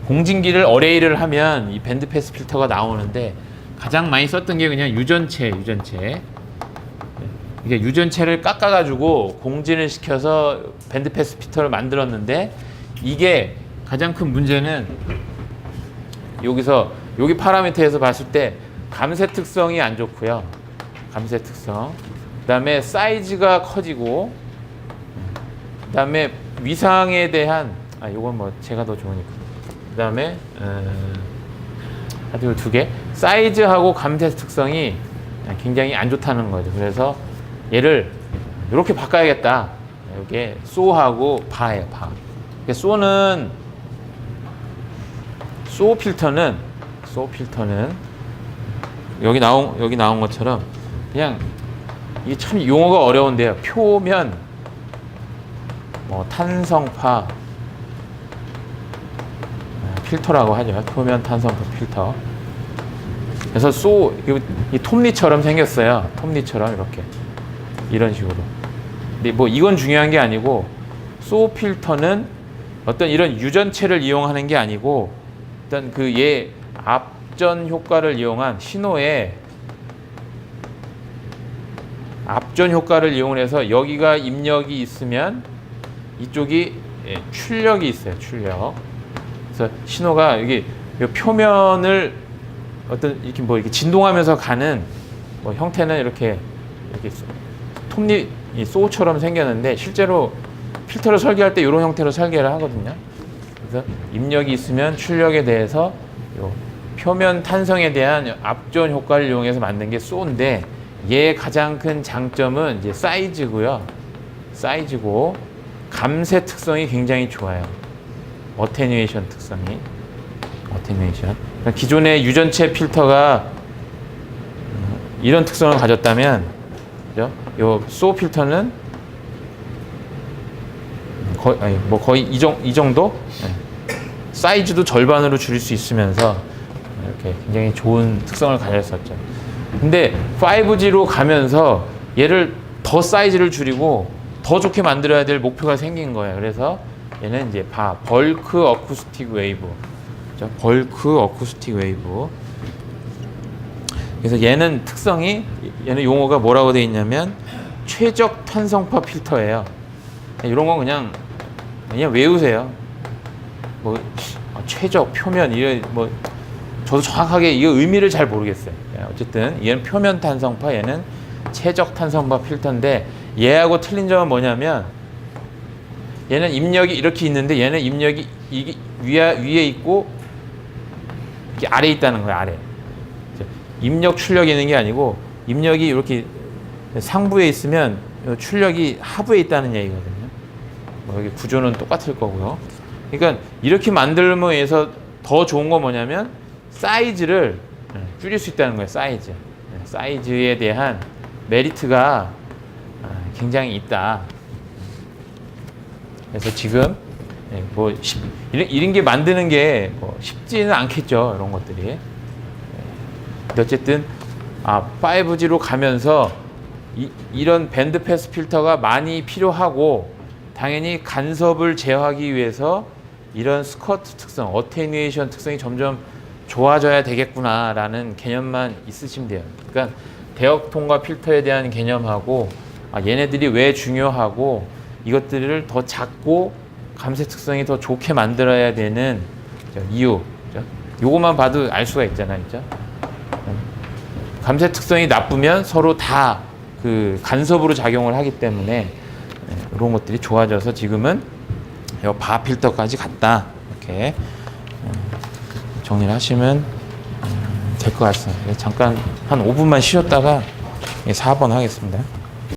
공진기를 어레이를 하면 이 밴드 패스 필터가 나오는데 가장 많이 썼던 게 그냥 유전체. 이게 유전체를 깎아가지고 공진을 시켜서 밴드패스 필터를 만들었는데 이게 가장 큰 문제는 여기 파라미터에서 봤을 때 감쇄 특성이 안 좋고요. 감쇄 특성. 그다음에 사이즈가 커지고, 그다음에 위상에 대한 요건 뭐 제가 더 좋으니까. 그다음에 하여튼 두 개. 사이즈하고 감쇄 특성이 굉장히 안 좋다는 거죠. 그래서 얘를 이렇게 바꿔야겠다. 이게 소하고 바예요, 바. 소 필터는 여기 나온 것처럼 그냥 이게 참 용어가 어려운데요. 표면 뭐 탄성파 필터라고 하죠. 표면 탄성파 필터. 그래서 이 톱니처럼 생겼어요. 톱니처럼 이렇게 이런 식으로. 근데 뭐 이건 중요한 게 아니고 소 필터는 어떤 이런 유전체를 이용하는 게 아니고 어떤 그 얘 앞전 효과를 이용한 신호에 앞전 효과를 이용해서 여기가 입력이 있으면 이쪽이 출력이 있어요. 출력. 그래서 신호가 여기 표면을 어떤 이렇게 진동하면서 가는 뭐 형태는 이렇게 톱니 소처럼 생겼는데 실제로 필터를 설계할 때 이런 형태로 설계를 하거든요. 그래서 입력이 있으면 출력에 대해서 요 표면 탄성에 대한 앞전 효과를 이용해서 만든 게 소인데 얘의 가장 큰 장점은 이제 사이즈고요. 사이즈고 감쇄 특성이 굉장히 좋아요. 어테뉴에이션 특성이. 어테뉴에이션. 그러니까 기존의 유전체 필터가 이런 특성을 가졌다면, 그죠? 요 소 필터는 거의 이 정도? 사이즈도 절반으로 줄일 수 있으면서 이렇게 굉장히 좋은 특성을 가졌었죠. 근데 5G로 가면서 얘를 더 사이즈를 줄이고 더 좋게 만들어야 될 목표가 생긴 거예요. 그래서 얘는 이제 벌크 어쿠스틱 웨이브. 벌크 어쿠스틱 웨이브. 그래서 얘는 얘는 용어가 뭐라고 되어 있냐면 최적 탄성파 필터예요. 이런 건 그냥 외우세요. 뭐 최적 표면 뭐 저도 정확하게 이 의미를 잘 모르겠어요. 어쨌든 얘는 표면 탄성파, 얘는 최적 탄성파 필터인데 얘하고 틀린 점은 뭐냐면 얘는 입력이 이렇게 있는데 얘는 입력이 이게 위에 있고 이렇게 아래에 있다는 거예요. 아래. 입력 출력이 있는 게 아니고 입력이 이렇게 상부에 있으면 출력이 하부에 있다는 얘기거든요. 여기 구조는 똑같을 거고요. 그러니까 이렇게 만들면서 더 좋은 건 뭐냐면 사이즈를 줄일 수 있다는 거예요. 사이즈에 대한 메리트가 굉장히 있다. 그래서 지금 뭐 이런 게 만드는 게 뭐 쉽지는 않겠죠. 이런 것들이. 어쨌든 5G로 가면서 이런 밴드패스 필터가 많이 필요하고 당연히 간섭을 제어하기 위해서 이런 스커트 특성, 어테뉴에이션 특성이 점점 좋아져야 되겠구나라는 개념만 있으시면 돼요. 그러니까 대역 통과 필터에 대한 개념하고 얘네들이 왜 중요하고 이것들을 더 작고 감쇄 특성이 더 좋게 만들어야 되는 이유. 요것만 봐도 알 수가 있잖아요. 그죠? 감쇄 특성이 나쁘면 서로 다 그 간섭으로 작용을 하기 때문에 이런 것들이 좋아져서 지금은 바 필터까지 갔다. 이렇게 정리를 하시면 될 것 같습니다. 잠깐 한 5분만 쉬었다가 4번 하겠습니다.